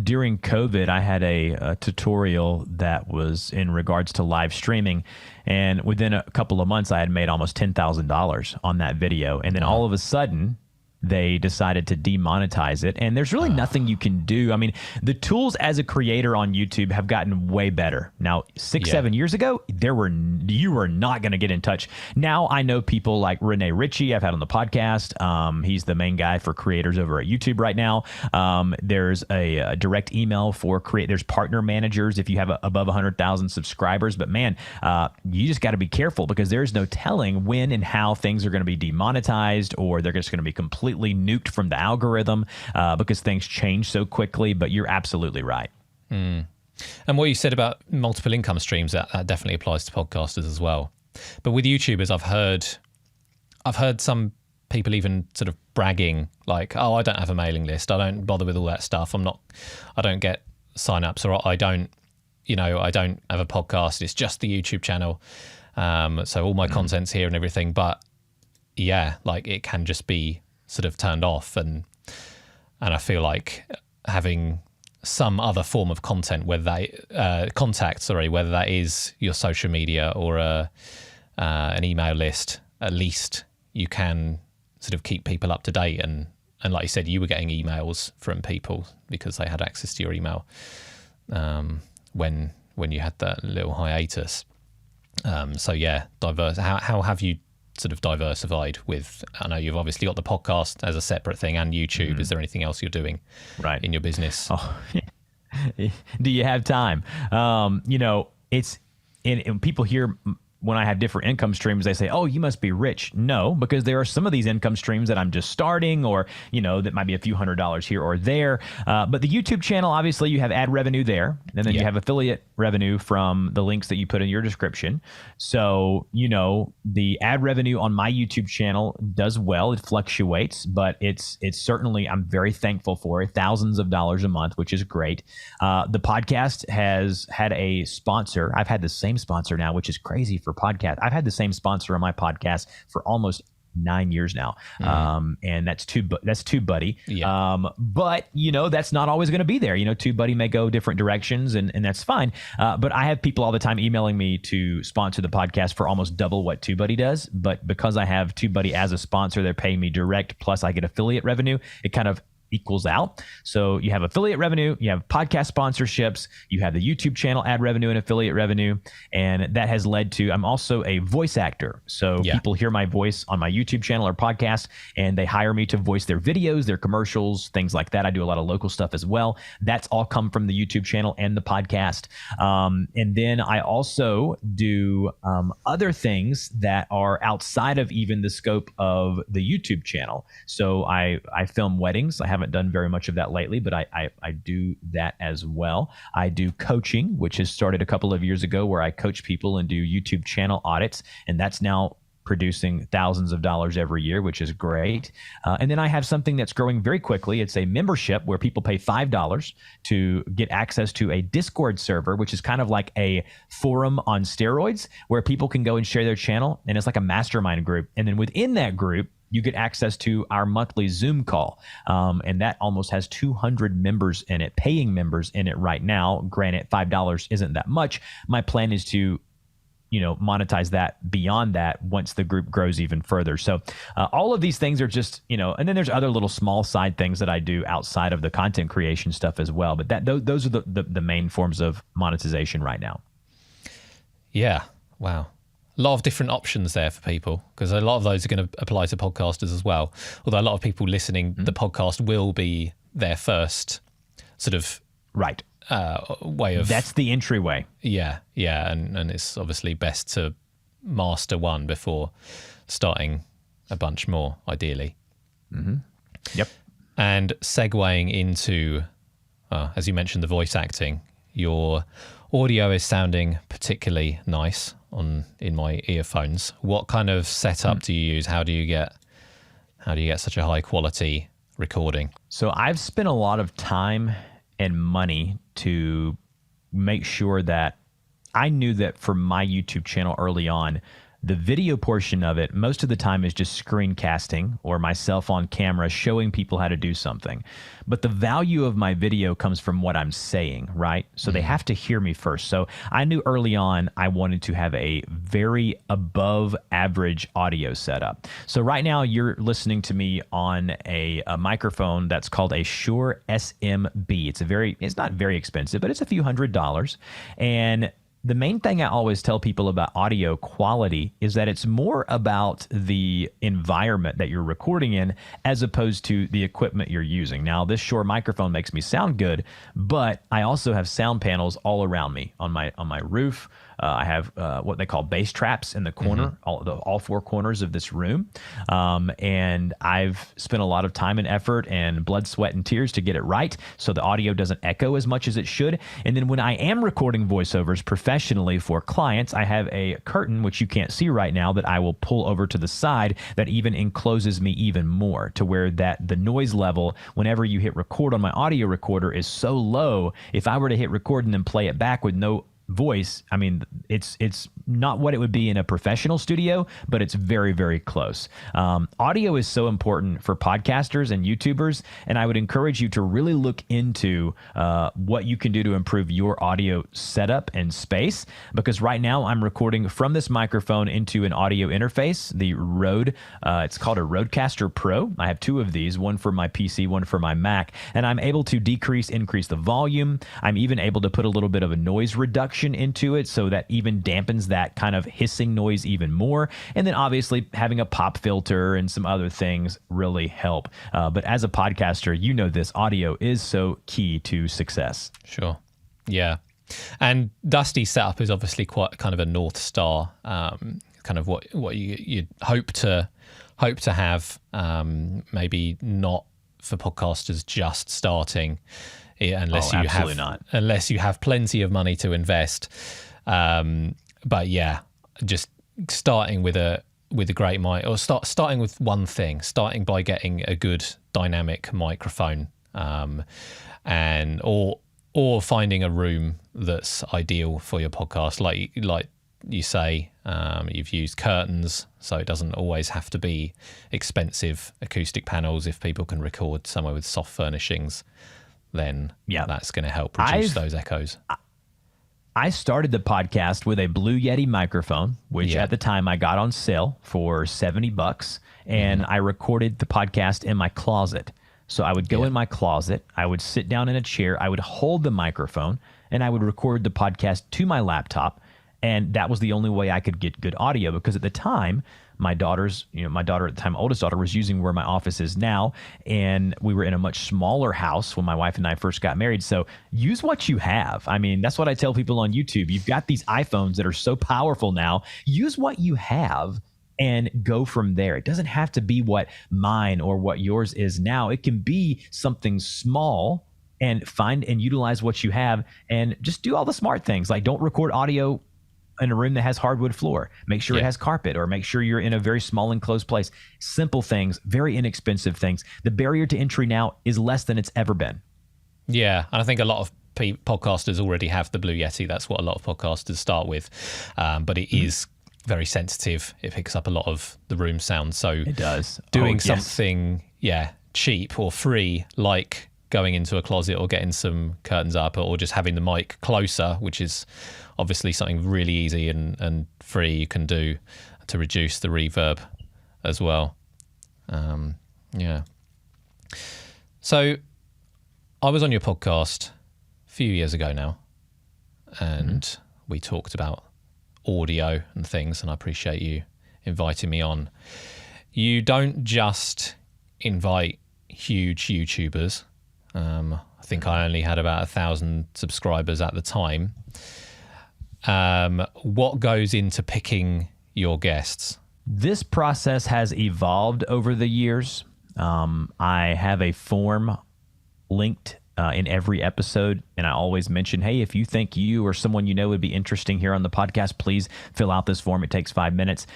during COVID, I had a tutorial that was in regards to live streaming. And within a couple of months, I had made almost $10,000 on that video. And then all of a sudden, they decided to demonetize it. And there's really nothing you can do. I mean, the tools as a creator on YouTube have gotten way better. Now, 7 years ago, you were not going to get in touch. Now I know people like Rene Ritchie I've had on the podcast. He's the main guy for creators over at YouTube right now. There's a direct email for there's partner managers if you have above 100,000 subscribers. But man, you just got to be careful because there's no telling when and how things are going to be demonetized, or they're just going to be completely nuked from the algorithm because things change so quickly. But you're absolutely right. And what you said about multiple income streams, that definitely applies to podcasters as well. But with YouTubers, I've heard some people even sort of bragging like, oh, I don't have a mailing list. I don't bother with all that stuff. I don't get signups, or I don't have a podcast. It's just the YouTube channel. So all my content's here and everything. But yeah, like it can just be sort of turned off, and I feel like having some other form of content, whether that is your social media or an email list, at least you can sort of keep people up to date. And like you said, you were getting emails from people because they had access to your email when you had that little hiatus. So yeah, diverse. How have you sort of diversified with, I know you've obviously got the podcast as a separate thing and YouTube. Is there anything else you're doing in your business? Oh, do you have time? It's and people hear when I have different income streams, they say, oh, you must be rich. No, because there are some of these income streams that I'm just starting, or, that might be a few $100s here or there. But the YouTube channel, obviously you have ad revenue there, and then you have affiliate revenue from the links that you put in your description. So, the ad revenue on my YouTube channel does well. It fluctuates, but it's certainly, I'm very thankful for it. Thousands of dollars a month, which is great. The podcast has had a sponsor. I've had the same sponsor now, which is crazy for podcast. I've had the same sponsor on my podcast for almost 9 years now. And that's TubeBuddy. Yeah. But that's not always going to be there. TubeBuddy may go different directions, and that's fine. But I have people all the time emailing me to sponsor the podcast for almost double what TubeBuddy does. But because I have TubeBuddy as a sponsor, they're paying me direct, plus I get affiliate revenue. It kind of equals out. So you have affiliate revenue, you have podcast sponsorships, you have the YouTube channel ad revenue and affiliate revenue. And that has led to, I'm also a voice actor. So people hear my voice on my YouTube channel or podcast, and they hire me to voice their videos, their commercials, things like that. I do a lot of local stuff as well. That's all come from the YouTube channel and the podcast. And then I also do other things that are outside of even the scope of the YouTube channel. So I film weddings. I haven't done very much of that lately, but I do that as well. I do coaching, which has started a couple of years ago, where I coach people and do YouTube channel audits, and that's now producing thousands of dollars every year, which is great. And then I have something that's growing very quickly. It's a membership where people pay $5 to get access to a Discord server, which is kind of like a forum on steroids, where people can go and share their channel, and it's like a mastermind group. And then within that group, you get access to our monthly Zoom call. And that almost has 200 members in it, paying members in it right now. Granted, $5 isn't that much. My plan is to, monetize that beyond that once the group grows even further. So all of these things are just, and then there's other little small side things that I do outside of the content creation stuff as well. But those are the main forms of monetization right now. Yeah. Wow. A lot of different options there for people, because a lot of those are going to apply to podcasters as well. Although a lot of people listening, the podcast will be their first sort of way of... That's the entryway. Yeah. And it's obviously best to master one before starting a bunch more, ideally. Yep. And segueing into, as you mentioned, the voice acting, your audio is sounding particularly nice in my earphones. What kind of setup do you use? How do you get such a high quality recording? So I've spent a lot of time and money to make sure that I knew that for my YouTube channel early on, The video portion of it, most of the time, is just screencasting or myself on camera showing people how to do something. But the value of my video comes from what I'm saying, right? So they have to hear me first. So I knew early on I wanted to have a very above average audio setup. So right now you're listening to me on a microphone that's called a Shure SMB. It's not very expensive, but it's a few $100s. And the main thing I always tell people about audio quality is that it's more about the environment that you're recording in as opposed to the equipment you're using. Now, this Shure microphone makes me sound good, but I also have sound panels all around me on my roof. I have what they call bass traps in the corner, all four corners of this room. And I've spent a lot of time and effort and blood, sweat, and tears to get it right so the audio doesn't echo as much as it should. And then when I am recording voiceovers professionally for clients, I have a curtain, which you can't see right now, that I will pull over to the side that even encloses me even more to where that the noise level, whenever you hit record on my audio recorder, is so low. If I were to hit record and then play it back with no voice, I mean, it's not what it would be in a professional studio, but it's very, very close. Audio is so important for podcasters and YouTubers, and I would encourage you to really look into what you can do to improve your audio setup and space, because right now I'm recording from this microphone into an audio interface, the Rode. It's called a Rodecaster Pro. I have two of these, one for my PC, one for my Mac, and I'm able to increase the volume. I'm even able to put a little bit of a noise reduction into it so that even dampens that kind of hissing noise even more. And then obviously having a pop filter and some other things really help. But as a podcaster, you know this, audio is so key to success. Sure. Yeah. And Dusty's setup is obviously quite kind of a North Star, kind of what you hope to have, maybe not for podcasters just starting. Unless you have plenty of money to invest, but yeah, just starting with a great mic, or starting with one thing, starting by getting a good dynamic microphone, and or finding a room that's ideal for your podcast, like you say. You've used curtains, so it doesn't always have to be expensive acoustic panels. If people can record somewhere with soft furnishings, then that's going to help reduce those echoes. I started the podcast with a Blue Yeti microphone, which at the time I got on sale for $70, and I recorded the podcast in my closet. So I would go in my closet, I would sit down in a chair, I would hold the microphone, and I would record the podcast to my laptop, and that was the only way I could get good audio, because at the time, my daughter at the time, oldest daughter, was using where my office is now, and we were in a much smaller house when my wife and I first got married. So use what you have. I mean, that's what I tell people on YouTube. You've got these iPhones that are so powerful now. Use what you have and go from there. It doesn't have to be what mine or what yours is now. It can be something small, and find and utilize what you have, and just do all the smart things. Like, don't record audio in a room that has hardwood floor. Make sure it has carpet, or make sure you're in a very small enclosed place. Simple things, very inexpensive things. The barrier to entry now is less than it's ever been. Yeah, and I think a lot of podcasters already have the Blue Yeti. That's what a lot of podcasters start with, but it is very sensitive. It picks up a lot of the room sound. So it does. Doing something, cheap or free, like going into a closet or getting some curtains up, or just having the mic closer, which is obviously something really easy and free you can do to reduce the reverb as well. So I was on your podcast a few years ago now, and we talked about audio and things, and I appreciate you inviting me on. You don't just invite huge YouTubers. I think I only had about 1,000 subscribers at the time. What goes into picking your guests? This process has evolved over the years. I have a form linked in every episode, and I always mention, hey, if you think you or someone you know would be interesting here on the podcast, please fill out this form. It takes 5 minutes.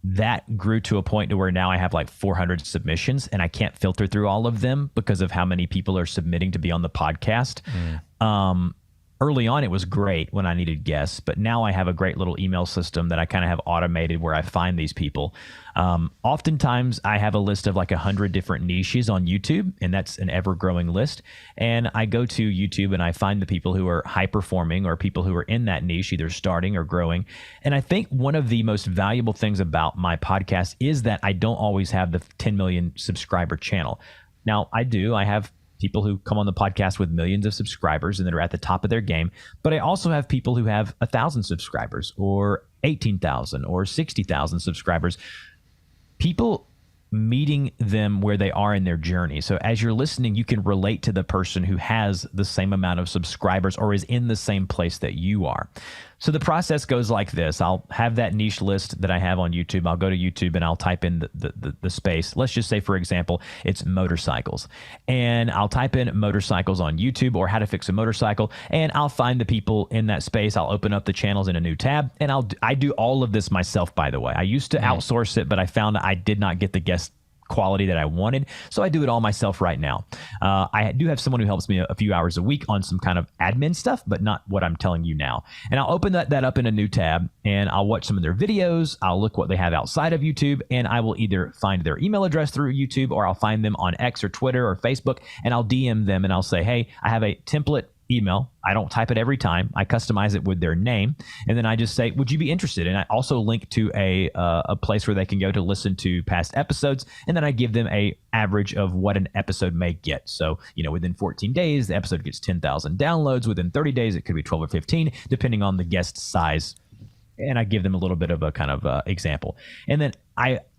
That grew to a point to where now I have like 400 submissions, and I can't filter through all of them because of how many people are submitting to be on the podcast. early on, it was great when I needed guests, but now I have a great little email system that I kind of have automated where I find these people. Oftentimes I have a list of like 100 different niches on YouTube, and that's an ever growing list. And I go to YouTube and I find the people who are high performing or people who are in that niche, either starting or growing. And I think one of the most valuable things about my podcast is that I don't always have the 10 million subscriber channel. Now I have people who come on the podcast with millions of subscribers and that are at the top of their game. But I also have people who have 1,000 subscribers or 18,000 or 60,000 subscribers. People meeting them where they are in their journey. So as you're listening, you can relate to the person who has the same amount of subscribers or is in the same place that you are. So the process goes like this. I'll have that niche list that I have on YouTube. I'll go to YouTube and I'll type in the space. Let's just say, for example, it's motorcycles. And I'll type in motorcycles on YouTube or how to fix a motorcycle. And I'll find the people in that space. I'll open up the channels in a new tab. And I do all of this myself, by the way. I used to outsource it, but I found I did not get the guest quality that I wanted. So I do it all myself right now. I do have someone who helps me a few hours a week on some kind of admin stuff, but not what I'm telling you now. And I'll open that up in a new tab and I'll watch some of their videos. I'll look what they have outside of YouTube, and I will either find their email address through YouTube or I'll find them on X or Twitter or Facebook, and I'll DM them and I'll say, hey, I have a template email. I don't type it every time. I customize it with their name. And then I just say, would you be interested? And I also link to a place where they can go to listen to past episodes. And then I give them a average of what an episode may get. So, within 14 days, the episode gets 10,000 downloads. Within 30 days, it could be 12 or 15, depending on the guest size. And I give them a little bit of a kind of example. And then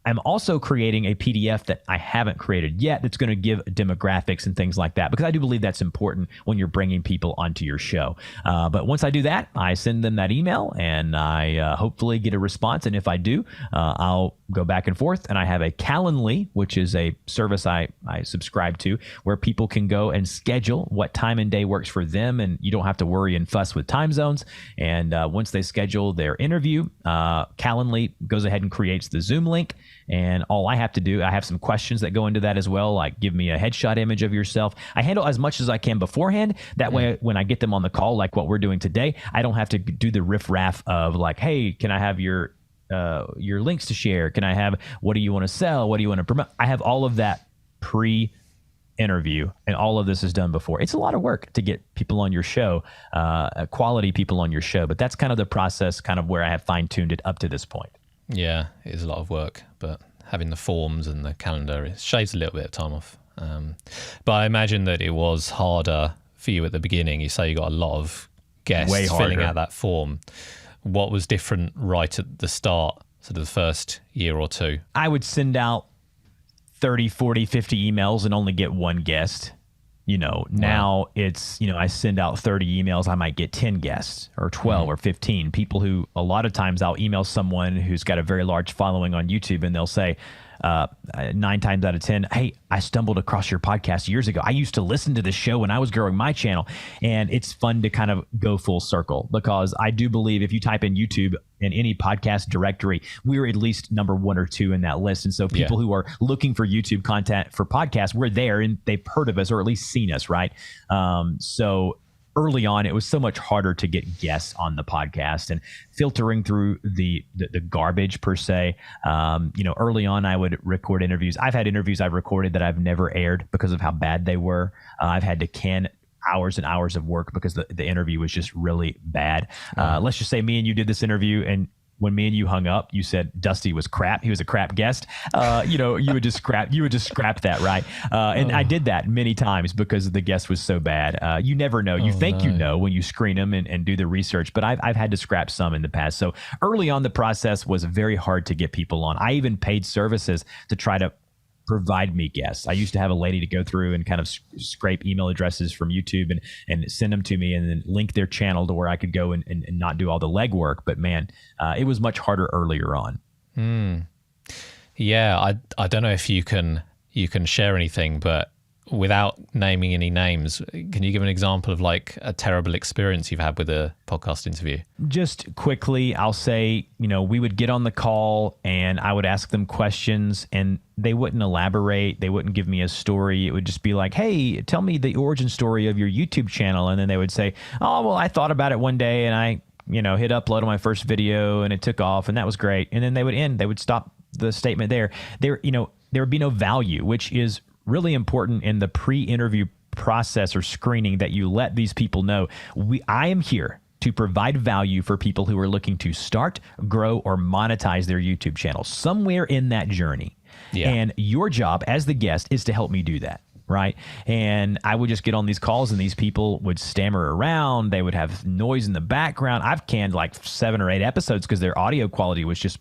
I'm also creating a PDF that I haven't created yet that's going to give demographics and things like that, because I do believe that's important when you're bringing people onto your show. But once I do that, I send them that email and I hopefully get a response. And if I do, I'll go back and forth. And I have a Calendly, which is a service I subscribe to, where people can go and schedule what time and day works for them. And you don't have to worry and fuss with time zones. And once they schedule their interview, Calendly goes ahead and creates the Zoom link. And all I have to do, I have some questions that go into that as well, like give me a headshot image of yourself. I handle as much as I can beforehand. That way, when I get them on the call, like what we're doing today, I don't have to do the riffraff of like, hey, can I have your links to share? Can I have, what do you want to sell? What do you want to promote? I have all of that pre-interview, and all of this is done before. It's a lot of work to get people on your show, quality people on your show, but that's kind of the process, kind of where I have fine-tuned it up to this point. Yeah, it is a lot of work, but having the forms and the calendar, it shaves a little bit of time off. But I imagine that it was harder for you at the beginning. You say you got a lot of guests filling out that form. What was different right at the start, sort of the first year or two? I would send out 30, 40, 50 emails and only get one guest. Now it's, I send out 30 emails, I might get 10 guests or 12 or 15 people who, a lot of times I'll email someone who's got a very large following on YouTube and they'll say, 9 times out of 10, hey, I stumbled across your podcast years ago. I used to listen to this show when I was growing my channel. And it's fun to kind of go full circle, because I do believe if you type in YouTube in any podcast directory, we're at least number 1 or 2 in that list. And so people who are looking for YouTube content for podcasts, we're there and they've heard of us or at least seen us, right? So early on, it was so much harder to get guests on the podcast and filtering through the garbage per se. Early on, I would record interviews. I've had interviews I've recorded that I've never aired because of how bad they were. I've had to can hours and hours of work because the interview was just really bad. Let's just say me and you did this interview, and when me and you hung up, you said Dusty was crap. He was a crap guest. You would just scrap that, right? And I did that many times because the guest was so bad. You never know. You think you know when you screen them and do the research, but I've had to scrap some in the past. So early on, the process was very hard to get people on. I even paid services to try to provide me guests. I used to have a lady to go through and kind of scrape email addresses from YouTube and send them to me and then link their channel to where I could go and not do all the legwork. But man, it was much harder earlier on. Yeah, I don't know if you can share anything, but without naming any names, can you give an example of like a terrible experience you've had with a podcast interview? Just quickly, I'll say, we would get on the call and I would ask them questions and they wouldn't elaborate. They wouldn't give me a story. It would just be like, hey, tell me the origin story of your YouTube channel. And then they would say, oh, well, I thought about it one day and I, hit upload on my first video and it took off and that was great. And then they would stop the statement there. There would be no value, which is really important in the pre-interview process or screening, that you let these people know I am here to provide value for people who are looking to start, grow, or monetize their YouTube channel somewhere in that journey. Yeah. And your job as the guest is to help me do that. Right. And I would just get on these calls and these people would stammer around. They would have noise in the background. I've canned like 7 or 8 episodes because their audio quality was just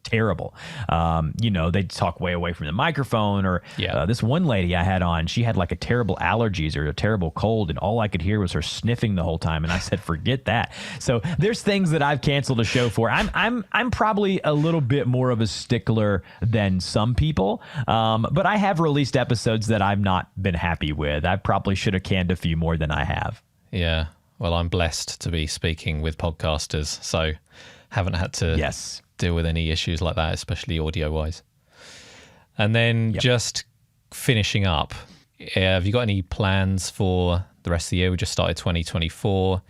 terrible. They'd talk way away from the microphone, or this one lady I had on, she had like a terrible allergies or a terrible cold, and all I could hear was her sniffing the whole time. And I said, forget that. So there's things that I've canceled a show for. I'm probably a little bit more of a stickler than some people, but I have released episodes that I've not been happy with. I probably should have canned a few more than I have. Yeah. Well, I'm blessed to be speaking with podcasters, so haven't had to deal with any issues like that, especially audio wise. And then just finishing up, have you got any plans for the rest of the year? We just started 2024,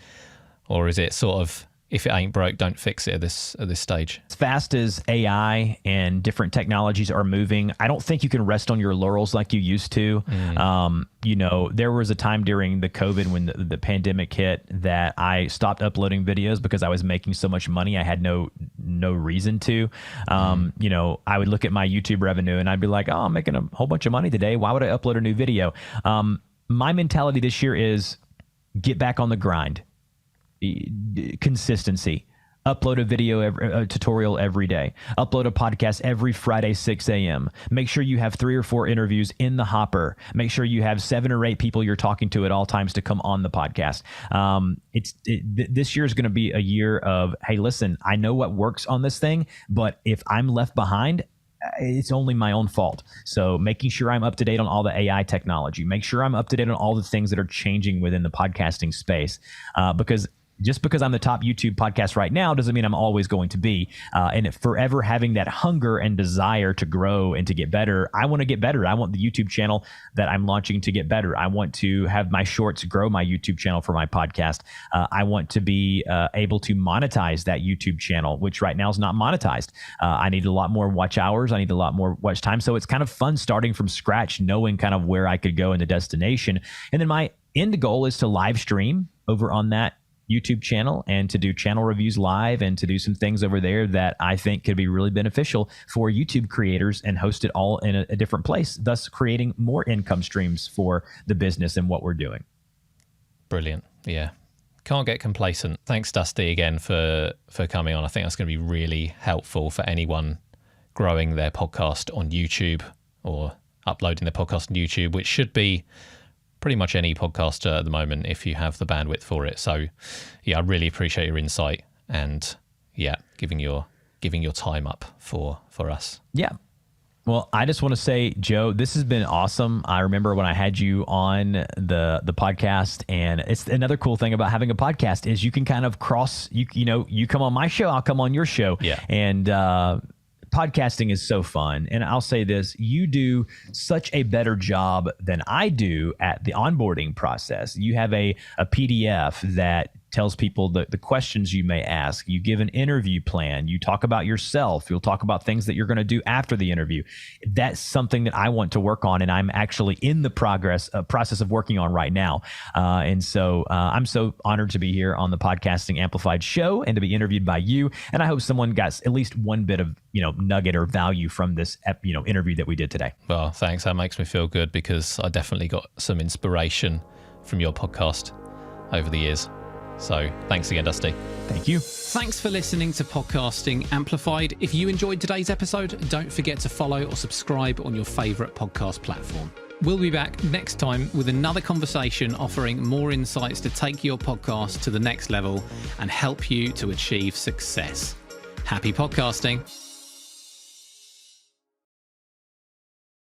or is it sort of, if it ain't broke, don't fix it at this stage? As fast as AI and different technologies are moving, I don't think you can rest on your laurels like you used to. There was a time during the COVID when the pandemic hit that I stopped uploading videos because I was making so much money. I had no reason to. I would look at my YouTube revenue and I'd be like, oh, I'm making a whole bunch of money today. Why would I upload a new video? My mentality this year is get back on the grind. Consistency. Upload a video, a tutorial every day. Upload a podcast every Friday, 6 a.m. Make sure you have 3 or 4 interviews in the hopper. Make sure you have 7 or 8 people you're talking to at all times to come on the podcast. This year is going to be a year of, hey, listen, I know what works on this thing, but if I'm left behind, it's only my own fault. So making sure I'm up to date on all the AI technology, make sure I'm up to date on all the things that are changing within the podcasting space, because just because I'm the top YouTube podcast right now doesn't mean I'm always going to be. And forever having that hunger and desire to grow and to get better. I want to get better. I want the YouTube channel that I'm launching to get better. I want to have my shorts grow my YouTube channel for my podcast. I want to be able to monetize that YouTube channel, which right now is not monetized. I need a lot more watch hours. I need a lot more watch time. So it's kind of fun starting from scratch, knowing kind of where I could go in the destination. And then my end goal is to live stream over on that YouTube channel and to do channel reviews live and to do some things over there that I think could be really beneficial for YouTube creators and host it all in a different place, thus creating more income streams for the business and what we're doing. Brilliant. Yeah. Can't get complacent. Thanks, Dusty, again for coming on. I think that's going to be really helpful for anyone growing their podcast on YouTube or uploading their podcast on YouTube, which should be pretty much any podcaster at the moment if you have the bandwidth for it. So I really appreciate your insight and giving your time up for us. Yeah. Well, I just want to say, Joe, this has been awesome. I remember when I had you on the podcast, and it's another cool thing about having a podcast is you can kind of cross, you come on my show, I'll come on your show. Yeah. And, podcasting is so fun. And I'll say this, you do such a better job than I do at the onboarding process. You have a PDF that tells people the questions you may ask. You give an interview plan. You talk about yourself. You'll talk about things that you're going to do after the interview. That's something that I want to work on, and I'm actually in the process of working on right now. And so I'm so honored to be here on the Podcasting Amplified show and to be interviewed by you. And I hope someone got at least one bit of nugget or value from this interview that we did today. Well, thanks. That makes me feel good because I definitely got some inspiration from your podcast over the years. So thanks again, Dusty. Thank you. Thanks for listening to Podcasting Amplified. If you enjoyed today's episode, don't forget to follow or subscribe on your favourite podcast platform. We'll be back next time with another conversation offering more insights to take your podcast to the next level and help you to achieve success. Happy podcasting.